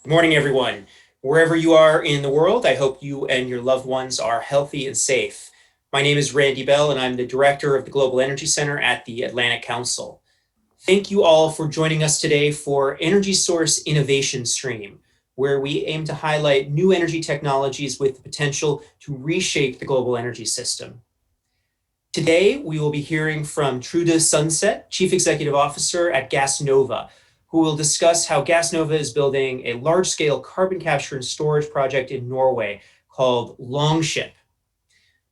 Good morning, everyone. Wherever you are in the world, I hope you and your loved ones are healthy and safe. My name is Randy Bell, and I'm the director of the Global Energy Center at the Atlantic Council. Thank you all for joining us today for EnergySource Innovation Stream, where we aim to highlight new energy technologies with the potential to reshape the global energy system. Today, we will be hearing from Trude Sundset, Chief Executive Officer at Gassnova, who will discuss how Gassnova is building a large-scale carbon capture and storage project in Norway called Longship.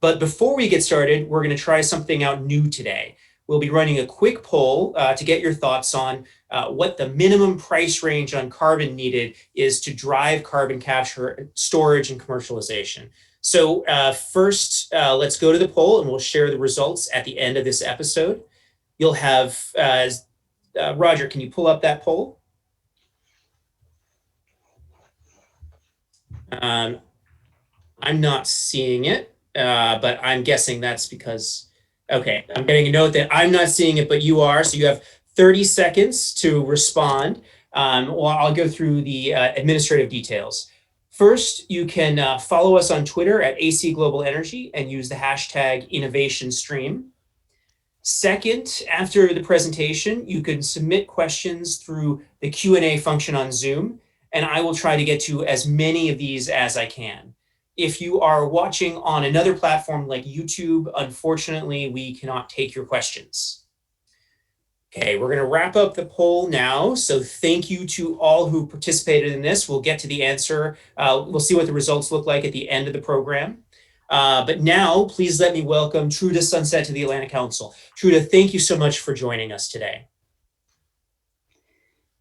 But before we get started, we're going to try something out new today. We'll be running a quick poll to get your thoughts on what the minimum price range on carbon needed is to drive carbon capture, storage, and commercialization. So first, let's go to the poll and we'll share the results at the end of this episode. You'll have, Roger, can you pull up that poll? I'm not seeing it, but I'm guessing that's because, okay, I'm getting a note that I'm not seeing it, but you are. So you have 30 seconds to respond. Well, I'll go through the administrative details. First, you can follow us on Twitter at AC Global Energy and use the hashtag InnovationStream. Second, after the presentation, you can submit questions through the Q&A function on Zoom, and I will try to get to as many of these as I can. If you are watching on another platform like YouTube, unfortunately, we cannot take your questions. Okay, we're going to wrap up the poll now. So thank you to all who participated in this. We'll get to the answer. We'll see what the results look like at the end of the program. But now, please let me welcome Trude Sundset to the Atlantic Council. Trude, thank you so much for joining us today.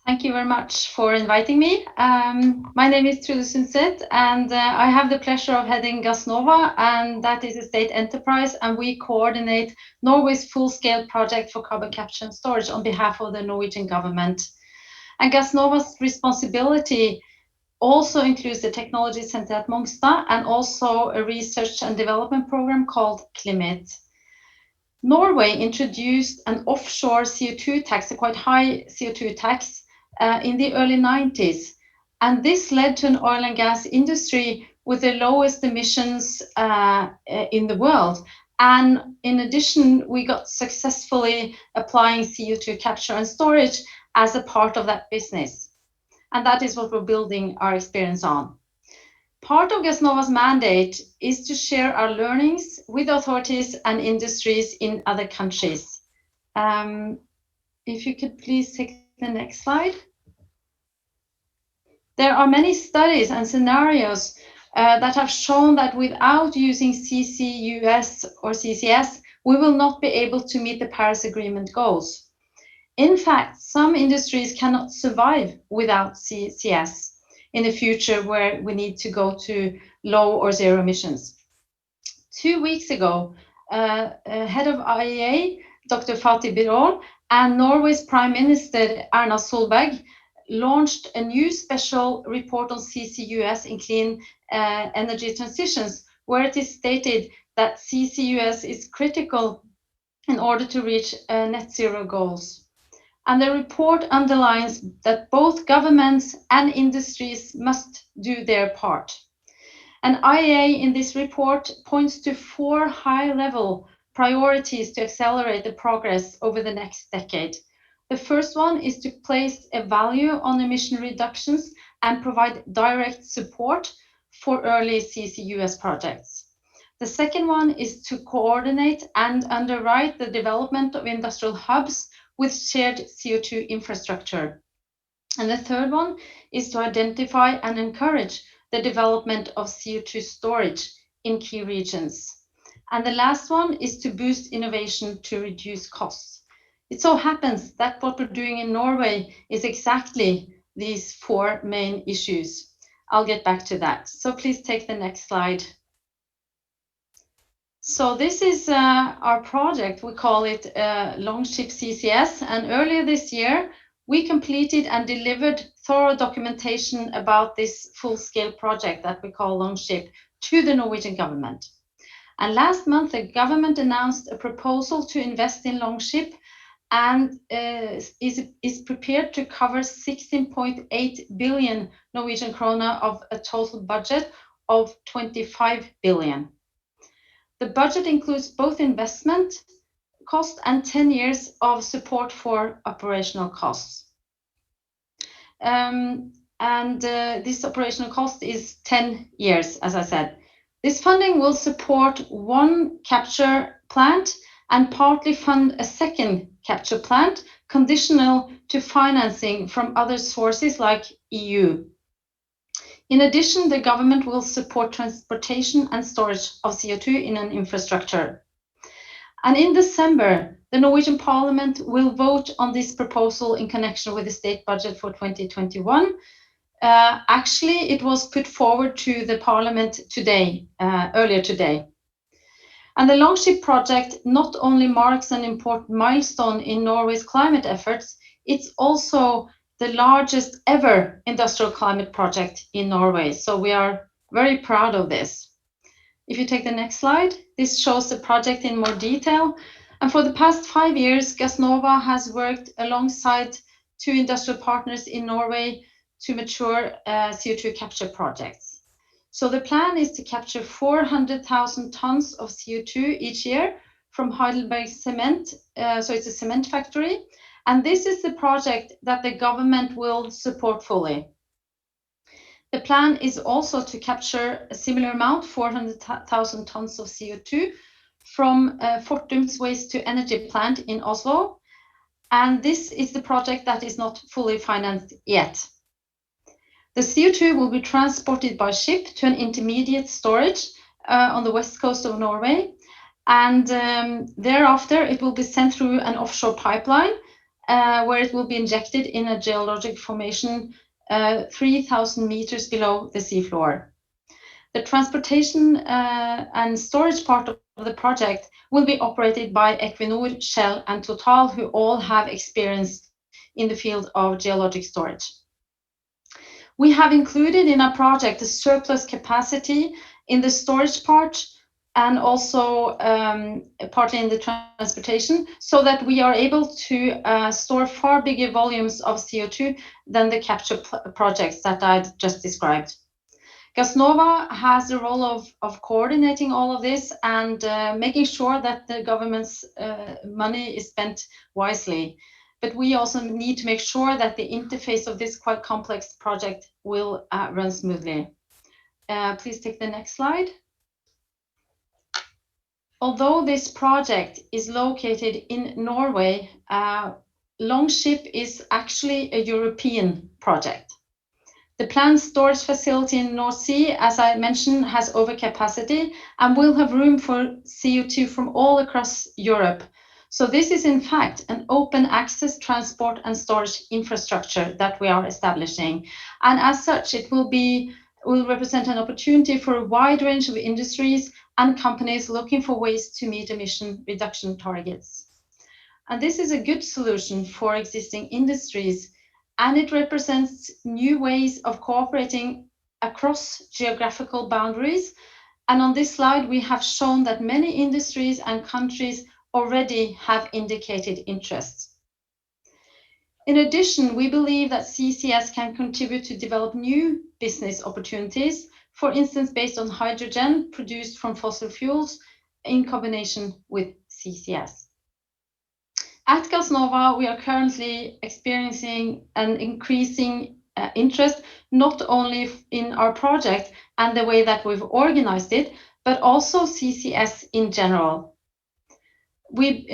Thank you very much for inviting me. My name is Trude Sundset, and I have the pleasure of heading Gassnova, and that is a state enterprise, and we coordinate Norway's full-scale project for carbon capture and storage on behalf of the Norwegian government. And Gassnova's responsibility also includes the technology center at Mongstad and also a research and development program called Climate. Norway introduced an offshore CO2 tax, a quite high CO2 tax, in the early 90s. And this led to an oil and gas industry with the lowest emissions in the world. And in addition, we got successfully applying CO2 capture and storage as a part of that business. And that is what we're building our experience on. Part of Gassnova's mandate is to share our learnings with authorities and industries in other countries. If you could please take the next slide. There are many studies and scenarios that have shown that without using CCUS or CCS, we will not be able to meet the Paris Agreement goals. In fact, some industries cannot survive without CCS in the future where we need to go to low or zero emissions. 2 weeks ago, head of IEA, Dr. Fatih Birol, and Norway's Prime Minister Erna Solberg launched a new special report on CCUS in clean energy transitions, where it is stated that CCUS is critical in order to reach net zero goals. And the report underlines that both governments and industries must do their part. And IEA in this report points to 4 high-level priorities to accelerate the progress over the next decade. The first one is to place a value on emission reductions and provide direct support for early CCUS projects. The second one is to coordinate and underwrite the development of industrial hubs with shared CO2 infrastructure. And the third one is to identify and encourage the development of CO2 storage in key regions. And the last one is to boost innovation to reduce costs. It so happens that what we're doing in Norway is exactly these 4 main issues. I'll get back to that. So please take the next slide. So this is our project. We call it Longship CCS. And earlier this year, we completed and delivered thorough documentation about this full-scale project that we call Longship to the Norwegian government. And last month, the government announced a proposal to invest in Longship and is prepared to cover 16.8 billion Norwegian krone of a total budget of 25 billion. The budget includes both investment cost and 10 years of support for operational costs. This operational cost is 10 years, as I said. This funding will support one capture plant and partly fund a second capture plant, conditional to financing from other sources like EU. In addition, the government will support transportation and storage of CO2 in an infrastructure. And in December, the Norwegian Parliament will vote on this proposal in connection with the state budget for 2021. Actually, it was put forward to the Parliament today, earlier today. And the Longship project not only marks an important milestone in Norway's climate efforts, it's also the largest ever industrial climate project in Norway. So we are very proud of this. If you take the next slide, this shows the project in more detail. And for the past 5 years, Gassnova has worked alongside 2 industrial partners in Norway to mature CO2 capture projects. So the plan is to capture 400,000 tons of CO2 each year from Heidelberg Cement. So it's a cement factory. And this is the project that the government will support fully. The plan is also to capture a similar amount, 400,000 tons of CO2, from Fortum's waste to energy plant in Oslo. And this is the project that is not fully financed yet. The CO2 will be transported by ship to an intermediate storage on the west coast of Norway. And thereafter, it will be sent through an offshore pipeline where it will be injected in a geologic formation 3,000 meters below the seafloor. The transportation and storage part of the project will be operated by Equinor, Shell, and Total, who all have experience in the field of geologic storage. We have included in our project a surplus capacity in the storage part and also partly in the transportation, so that we are able to store far bigger volumes of CO2 than the capture projects that I just described. Gassnova has the role of coordinating all of this and making sure that the government's money is spent wisely. But we also need to make sure that the interface of this quite complex project will run smoothly. Please take the next slide. Although this project is located in Norway, Longship is actually a European project. The planned storage facility in North Sea, as I mentioned, has overcapacity and will have room for CO2 from all across Europe. So this is in fact an open access transport and storage infrastructure that we are establishing. And as such, it will represent an opportunity for a wide range of industries and companies looking for ways to meet emission reduction targets. And this is a good solution for existing industries, and it represents new ways of cooperating across geographical boundaries. And on this slide, we have shown that many industries and countries already have indicated interest. In addition, we believe that CCS can contribute to develop new business opportunities, for instance, based on hydrogen produced from fossil fuels in combination with CCS. At Gassnova, we are currently experiencing an increasing interest, not only in our project and the way that we've organized it, but also CCS in general. We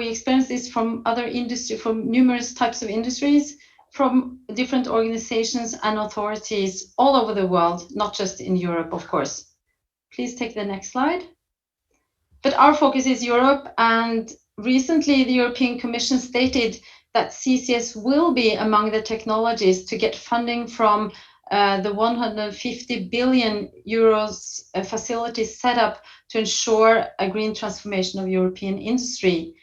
experience this from other industry, from numerous types of industries, from different organizations and authorities all over the world, not just in Europe, of course. Please take the next slide. But our focus is Europe, and recently the European Commission stated that CCS will be among the technologies to get funding from the 150 billion euros facility set up to ensure a green transformation of European industry.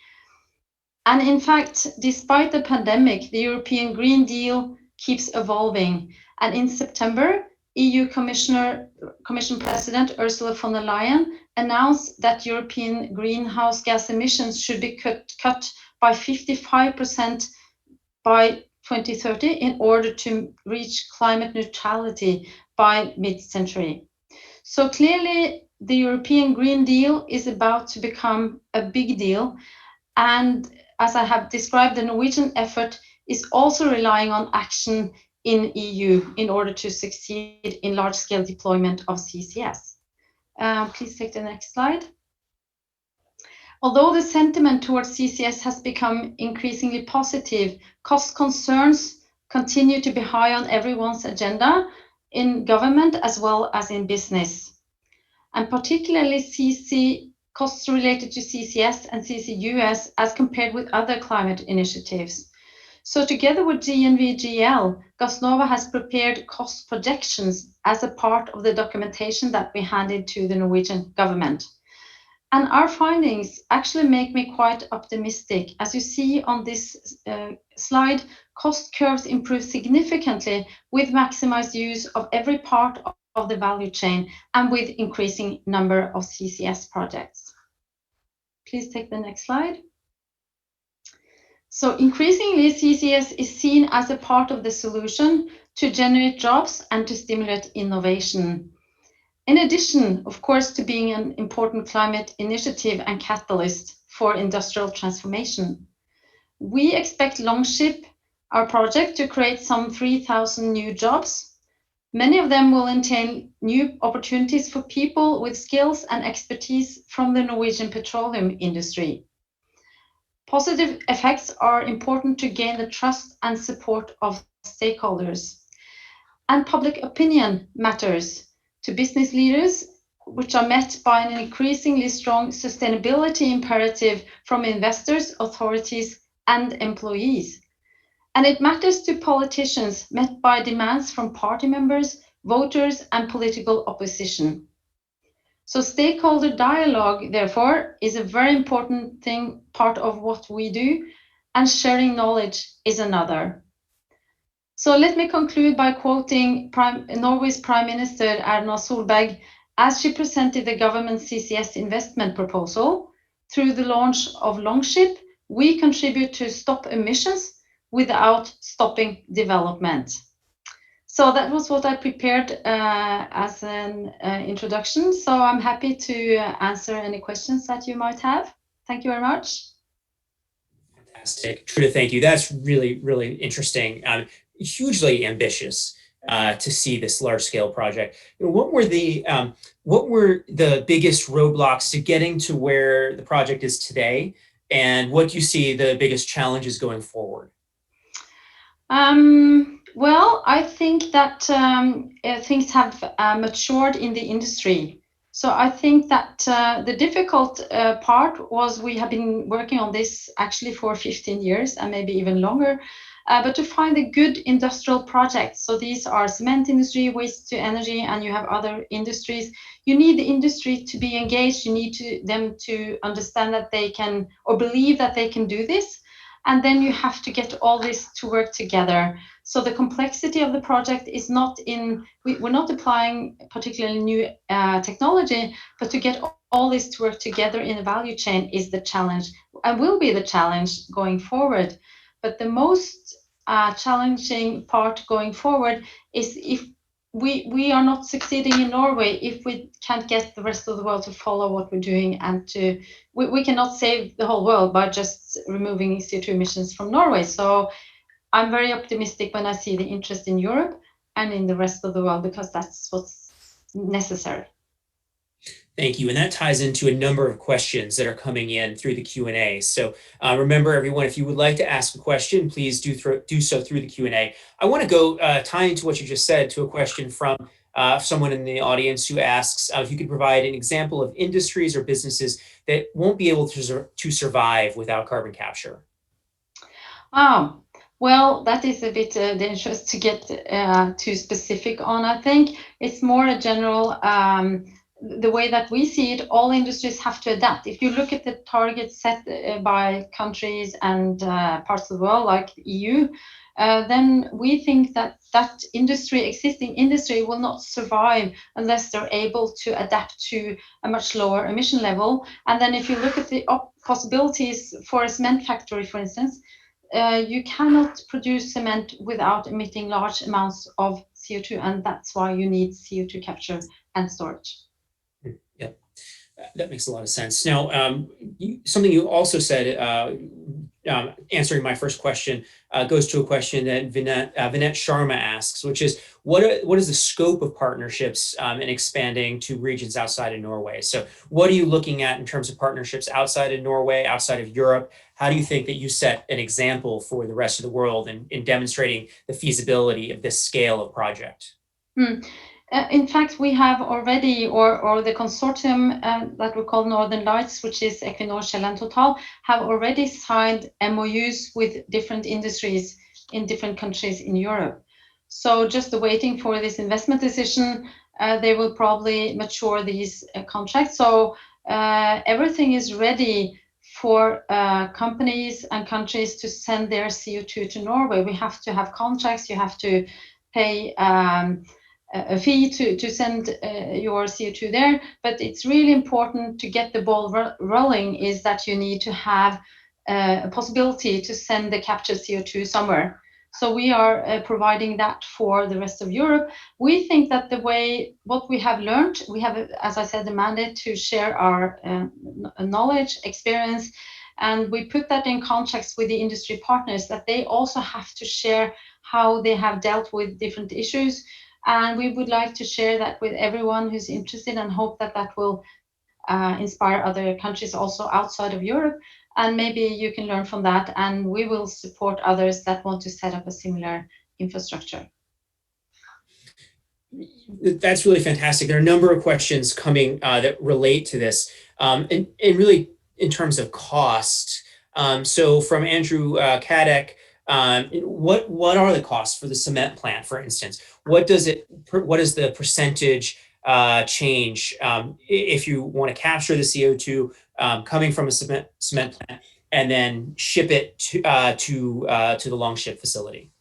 And in fact, despite the pandemic, the European Green Deal keeps evolving. And in September, EU Commission President Ursula von der Leyen announced that European greenhouse gas emissions should be cut by 55% by 2030 in order to reach climate neutrality by mid-century. So clearly, the European Green Deal is about to become a big deal. And as I have described, the Norwegian effort is also relying on action in EU in order to succeed in large-scale deployment of CCS. Please take the next slide. Although the sentiment towards CCS has become increasingly positive, cost concerns continue to be high on everyone's agenda in government as well as in business. And particularly costs related to CCS and CCUS as compared with other climate initiatives. So together with GNVGL, Gassnova has prepared cost projections as a part of the documentation that we handed to the Norwegian government. And our findings actually make me quite optimistic. As you see on this slide, cost curves improve significantly with maximized use of every part of the value chain and with increasing number of CCS projects. Please take the next slide. So increasingly, CCS is seen as a part of the solution to generate jobs and to stimulate innovation. In addition, of course, to being an important climate initiative and catalyst for industrial transformation. We expect Longship, our project, to create some 3,000 new jobs. Many of them will entail new opportunities for people with skills and expertise from the Norwegian petroleum industry. Positive effects are important to gain the trust and support of stakeholders. And public opinion matters to business leaders, which are met by an increasingly strong sustainability imperative from investors, authorities, and employees. And it matters to politicians, met by demands from party members, voters, and political opposition. So stakeholder dialogue, therefore, is a very important part of what we do, and sharing knowledge is another. So let me conclude by quoting Norway's Prime Minister Erna Solberg as she presented the government CCS investment proposal. Through the launch of Longship, we contribute to stop emissions without stopping development. So that was what I prepared as an introduction. So I'm happy to answer any questions that you might have. Thank you very much. Fantastic. Trude, thank you. That's really, really interesting. Hugely ambitious to see this large-scale project. What were the biggest roadblocks to getting to where the project is today, and what do you see the biggest challenges going forward? Well, I think that things have matured in the industry. So I think that the difficult part was we have been working on this actually for 15 years and maybe even longer, but to find a good industrial project. So these are cement industry, waste to energy, and you have other industries. You need the industry to be engaged. You need them to understand that they can, or believe that they can do this. And then you have to get all this to work together. So the complexity of the project is not we're not applying particularly new technology, but to get all this to work together in the value chain is the challenge and will be the challenge going forward. But the most challenging part going forward is if we are not succeeding in Norway if we can't get the rest of the world to follow what we're doing, and we cannot save the whole world by just removing CO2 emissions from Norway. So I'm very optimistic when I see the interest in Europe and in the rest of the world, because that's what's necessary. Thank you. And that ties into a number of questions that are coming in through the Q&A. So remember, everyone, if you would like to ask a question, please do so through the Q&A. I want to go tie into what you just said to a question from someone in the audience who asks if you could provide an example of industries or businesses that won't be able to survive without carbon capture. Well, that is a bit dangerous to get too specific on. I think it's more a general the way that we see it, all industries have to adapt. If you look at the targets set by countries and parts of the world, like the EU, then we think that existing industry will not survive unless they're able to adapt to a much lower emission level. And then if you look at the possibilities for a cement factory, for instance, you cannot produce cement without emitting large amounts of CO2, and that's why you need CO2 capture and storage. Yeah, that makes a lot of sense. Now, something you also said, answering my first question, goes to a question that Vinette Sharma asks, which is what is the scope of partnerships and expanding to regions outside of Norway? So what are you looking at in terms of partnerships outside of Norway, outside of Europe? How do you think that you set an example for the rest of the world in demonstrating the feasibility of this scale of project? In fact, we have already, or the consortium that we call Northern Lights, which is Equinor, Shell, and Total, have already signed MOUs with different industries in different countries in Europe. So just waiting for this investment decision, they will probably mature these contracts. So everything is ready for companies and countries to send their CO2 to Norway. We have to have contracts, you have to pay a fee to send your CO2 there, but it's really important to get the ball rolling is that you need to have a possibility to send the captured CO2 somewhere. So we are providing that for the rest of Europe. We think that what we have learned, we have, as I said, the mandate to share our knowledge, experience, and we put that in contracts with the industry partners that they also have to share how they have dealt with different issues. And we would like to share that with everyone who's interested and hope that that will inspire other countries also outside of Europe. And maybe you can learn from that, and we will support others that want to set up a similar infrastructure. That's really fantastic. There are a number of questions coming that relate to this, and really in terms of cost. So from Andrew Kadek, what are the costs for the cement plant, for instance? What is the percentage change if you want to capture the CO2 coming from a cement plant and then ship it to the Longship facility?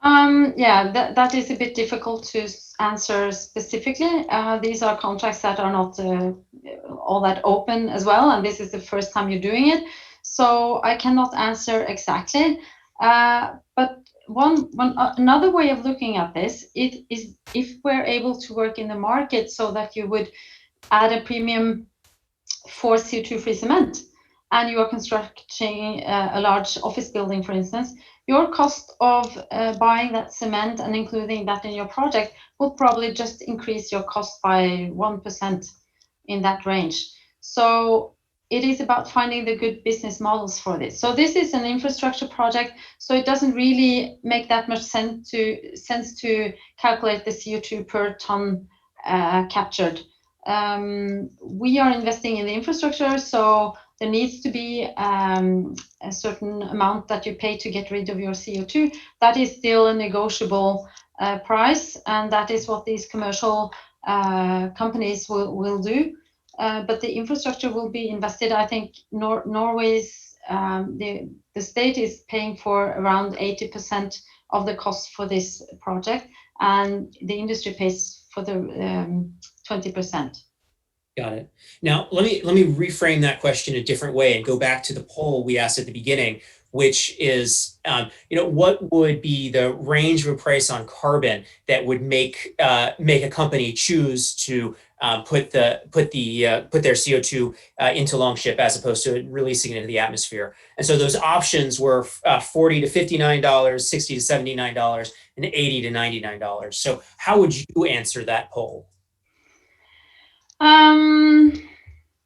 Yeah, that is a bit difficult to answer specifically. These are contracts that are not all that open as well, and this is the first time you're doing it. So I cannot answer exactly. But another way of looking at this is if we're able to work in the market so that you would add a premium for CO2-free cement, and you are constructing a large office building, for instance, your cost of buying that cement and including that in your project will probably just increase your cost by 1% in that range. So it is about finding the good business models for this. So this is an infrastructure project, so it doesn't really make that much sense to calculate the CO2 per ton captured. We are investing in the infrastructure, so there needs to be a certain amount that you pay to get rid of your CO2. That is still a negotiable price, and that is what these commercial companies will do. But the infrastructure will be invested. I think Norway's, the state is paying for around 80% of the cost for this project, and the industry pays for the 20%. Got it. Now, let me reframe that question a different way and go back to the poll we asked at the beginning, which is, what would be the range of a price on carbon that would make a company choose to put their CO2 into Longship as opposed to releasing it into the atmosphere? And so those options were $40 to $59, $60 to $79, and $80 to $99. So how would you answer that poll?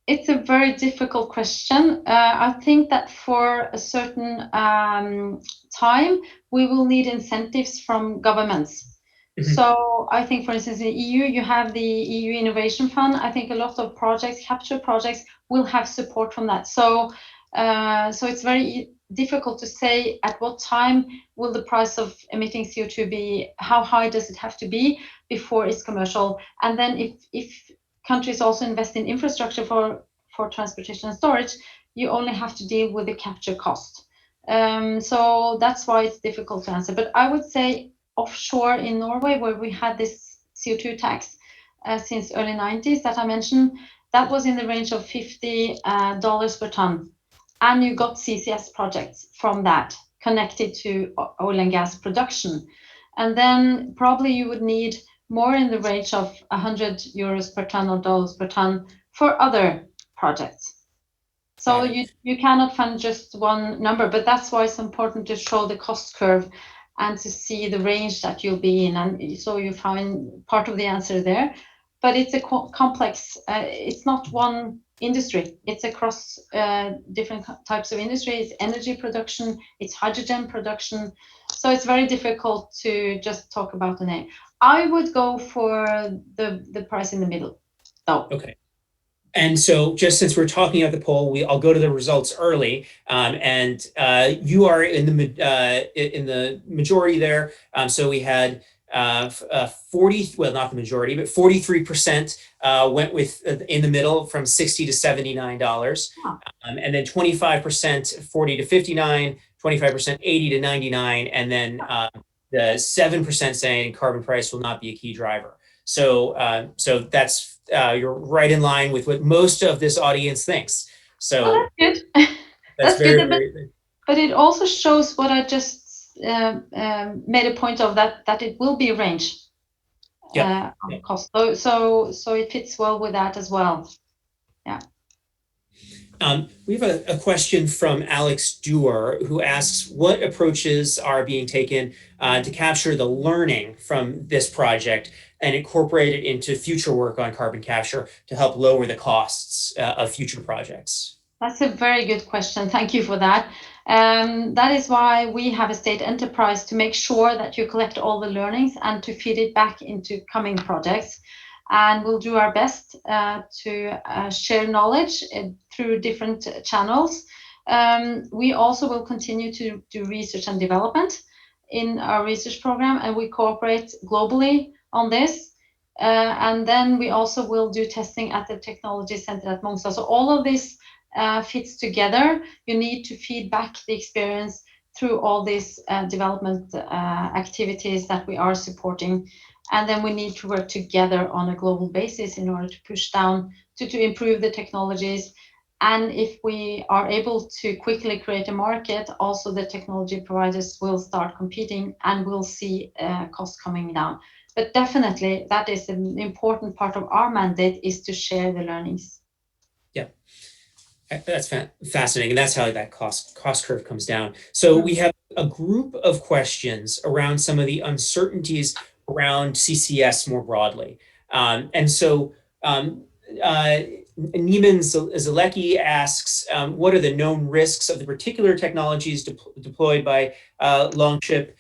It's a very difficult question. I think that for a certain time, we will need incentives from governments. Mm-hmm. So I think, for instance, in the EU, you have the EU Innovation Fund. I think a lot of capture projects will have support from that. So it's very difficult to say at what time will the price of emitting CO2 be, how high does it have to be before it's commercial? And then if countries also invest in infrastructure for transportation and storage, you only have to deal with the capture cost. So that's why it's difficult to answer. But I would say offshore in Norway, where we had this CO2 tax since early 90s that I mentioned, that was in the range of $50 per ton. And you got CCS projects from that connected to oil and gas production. And then probably you would need more in the range of 100 euros per ton or dollars per ton for other projects. So Got it. you cannot find just one number, but that's why it's important to show the cost curve and to see the range that you'll be in. And so you find part of the answer there. But it's a complex, it's not one industry. It's across different types of industry. It's energy production, it's hydrogen production. So it's very difficult to just talk about the name. I would go for the price in the middle, though. Okay. And so, just since we're talking about the poll, I'll go to the results early. And you are in the majority there. So we had 40, well, not the majority, but 43% went with in the middle from $60 to $79. Huh. And then 25% 40 to 59, 25% 80 to 99, and then the 7% saying carbon price will not be a key driver. So that's you're right in line with what most of this audience thinks. Oh, So that's good. that's That's good. very, very, But it also shows what I just made a point of, that it will be a range yep. on cost. So it fits well with that as well. Yeah. We have a question from Alex Dewar who asks what approaches are being taken to capture the learning from this project and incorporate it into future work on carbon capture to help lower the costs of future projects. That's a very good question. Thank you for that. That is why we have a state enterprise to make sure that you collect all the learnings and to feed it back into coming projects. And we'll do our best to share knowledge through different channels. We also will continue to do research and development in our research program, and we cooperate globally on this. And then we also will do testing at the Technology Center at Mongstad. So all of this fits together. You need to feed back the experience through all these development activities that we are supporting. And then we need to work together on a global basis in order to push down, to improve the technologies. And if we are able to quickly create a market, also the technology providers will start competing and we'll see costs coming down. But definitely that is an important part of our mandate, is to share the learnings. Yeah. That's fascinating, and that's how that cost curve comes down. So we have a group of questions around some of the uncertainties around CCS more broadly, and so Neiman Zalecki asks, what are the known risks of the particular technologies deployed by Longship?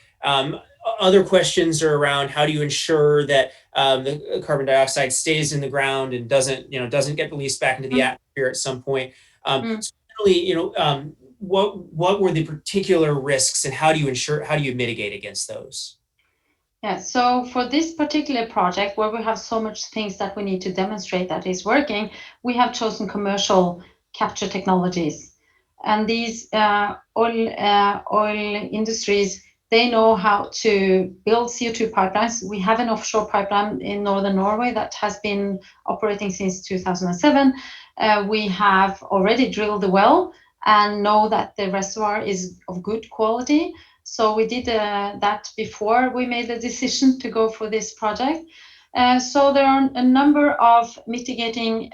Other questions are around how do you ensure that the carbon dioxide stays in the ground and doesn't get released back into the atmosphere at some point. So really, what were the particular risks and how do you mitigate against those? Yeah, so for this particular project where we have so much things that we need to demonstrate that is working, we have chosen commercial capture technologies. And these oil industries, they know how to build CO2 pipelines. We have an offshore pipeline in northern Norway that has been operating since 2007. We have already drilled the well and know that the reservoir is of good quality. So we did that before we made the decision to go for this project. So there are a number of mitigating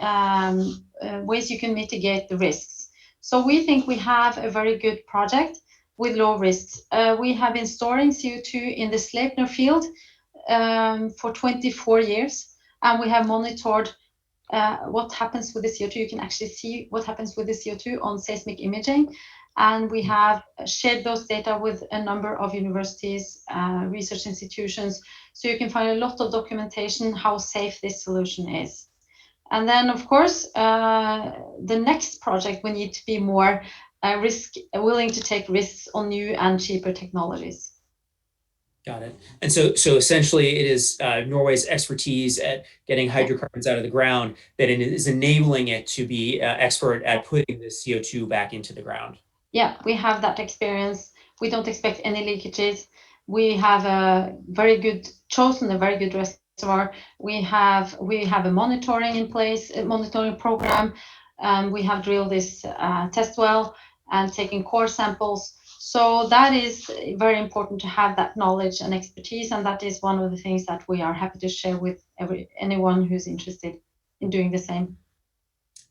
ways you can mitigate the risks. So we think we have a very good project with low risks. We have been storing CO2 in the Sleipner field for 24 years, and we have monitored what happens with the CO2. You can actually see what happens with the CO2 on seismic imaging. And we have shared those data with a number of universities, research institutions. So you can find a lot of documentation how safe this solution is. And then, of course, the next project, we need to be more willing to take risks on new and cheaper technologies. Got it. And so essentially, it is Norway's expertise at getting hydrocarbons out of the ground that is enabling it to be expert at putting the CO2 back into the ground. Yeah, we have that experience. We don't expect any leakages. We have a very good chosen a very good reservoir. We have a monitoring in place, a monitoring program. We have drilled this test well and taken core samples. So that is very important to have that knowledge and expertise, and that is one of the things that we are happy to share with anyone who's interested in doing the same.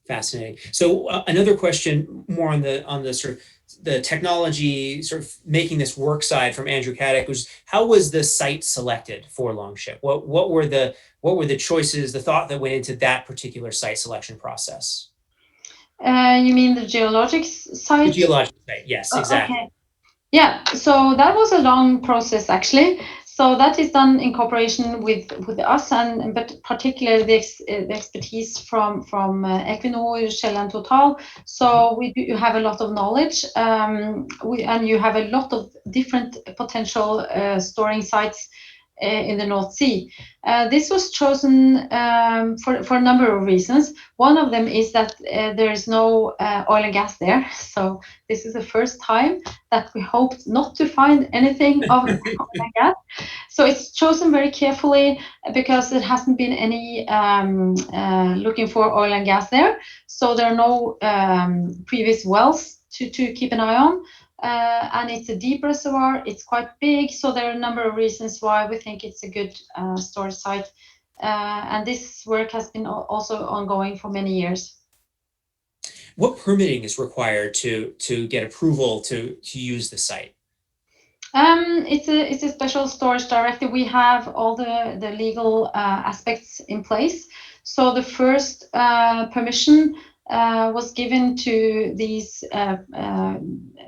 Fascinating. So another question more on the sort of the technology sort of making this work side from Andrew Caddick was how was the site selected for Longship? What were the choices, the thought that went into that particular site selection process? You mean the geologic The site? geologic site, yes, exactly. Okay. Yeah, so that was a long process actually. So that is done in cooperation with us, and but particularly the expertise from Equinor, Shell, and Total. Mhm. So we do have a lot of knowledge, and you have a lot of different potential storing sites in the North Sea. This was chosen for a number of reasons. One of them is that there is no oil and gas there. So this is the first time that we hoped not to find anything of oil and gas. So it's chosen very carefully because there hasn't been any looking for oil and gas there. So there are no previous wells to keep an eye on. And it's a deep reservoir, it's quite big, so there are a number of reasons why we think it's a good storage site. And this work has been also ongoing for many years. What permitting is required to get approval to use the site? It's a special storage directive. We have all the legal aspects in place. So the first permission was given to these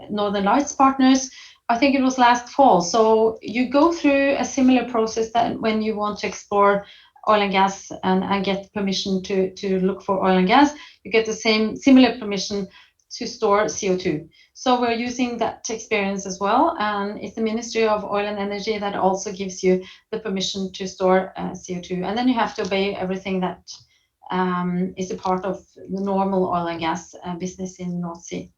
Northern Lights partners. I think it was last fall. So you go through a similar process that when you want to explore oil and gas and get permission to look for oil and gas, you get the same similar permission to store CO2. So we're using that experience as well. And it's the Ministry of Oil and Energy that also gives you the permission to store CO2. And then you have to obey everything that is a part of the normal oil and gas business in North Sea.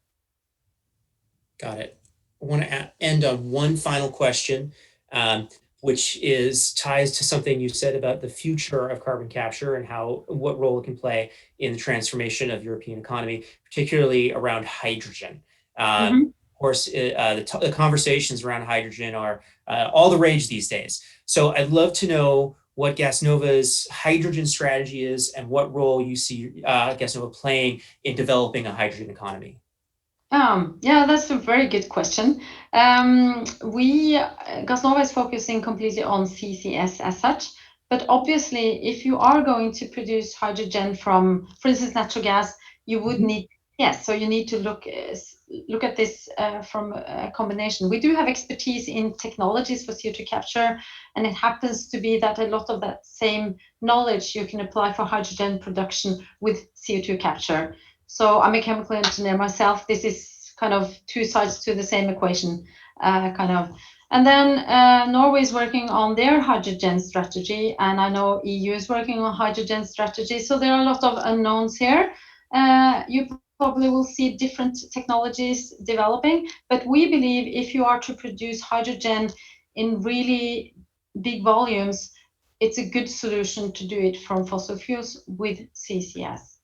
Got it. I want to end on one final question, um, which is ties to something you said about the future of carbon capture and what role it can play in the transformation of European economy, particularly around hydrogen. Mhm. Of course, the conversations around hydrogen are all the rage these days. So I'd love to know what Gassnova's hydrogen strategy is and what role you see Gassnova playing in developing a hydrogen economy. Yeah, that's a very good question. Gassnova is focusing completely on CCS as such, but obviously, if you are going to produce hydrogen from, for instance, natural gas, you would Mhm. need, yes, so you need to look at this from a combination. We do have expertise in technologies for CO2 capture, and it happens to be that a lot of that same knowledge you can apply for hydrogen production with CO2 capture. So I'm a chemical engineer myself. This is kind of two sides to the same equation, kind of. And then Norway is working on their hydrogen strategy, and I know EU is working on hydrogen strategy. So there are a lot of unknowns here. You probably will see different technologies developing, but we believe if you are to produce hydrogen in really big volumes, it's a good solution to do it from fossil fuels with CCS.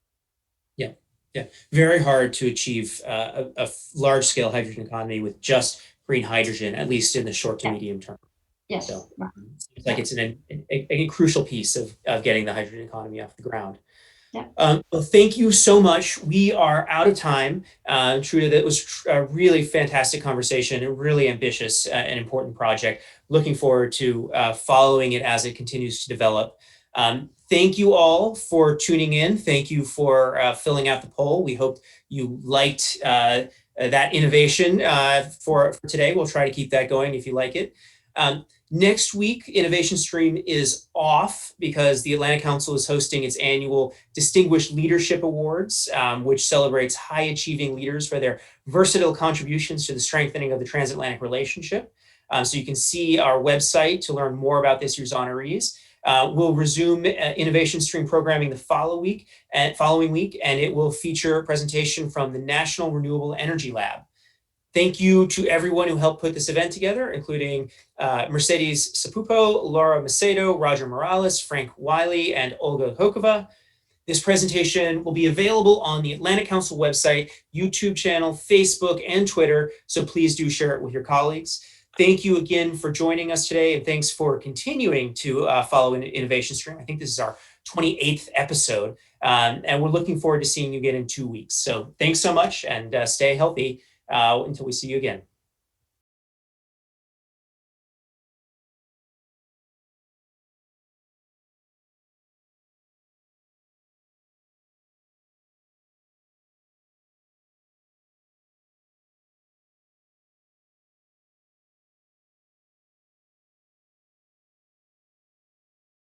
Yeah, yeah. Very hard to achieve a large scale hydrogen economy with just green hydrogen, at least in the short to Yeah. medium term. Yes. So it seems like Yeah. it's a crucial piece of getting the hydrogen economy off the ground. Yeah. Well, thank you so much. We are out of time. Trude, that was a really fantastic conversation, a really ambitious and important project. Looking forward to following it as it continues to develop. Thank you all for tuning in. Thank you for filling out the poll. We hope you liked that innovation for today. We'll try to keep that going if you like it. Next week, Innovation Stream is off because the Atlantic Council is hosting its annual Distinguished Leadership Awards, which celebrates high achieving leaders for their versatile contributions to the strengthening of the transatlantic relationship. So you can see our website to learn more about this year's honorees. We'll resume Innovation Stream programming the following week, and it will feature a presentation from the National Renewable Energy Lab. Thank you to everyone who helped put this event together, including Mercedes Sapupo, Laura Macedo, Roger Morales, Frank Wiley, and Olga Hokova. This presentation will be available on the Atlantic Council website, YouTube channel, Facebook, and Twitter, so please do share it with your colleagues. Thank you again for joining us today, and thanks for continuing to follow Innovation Stream. I think this is our 28th episode, and we're looking forward to seeing you again in 2 weeks. So thanks so much, and stay healthy until we see you again.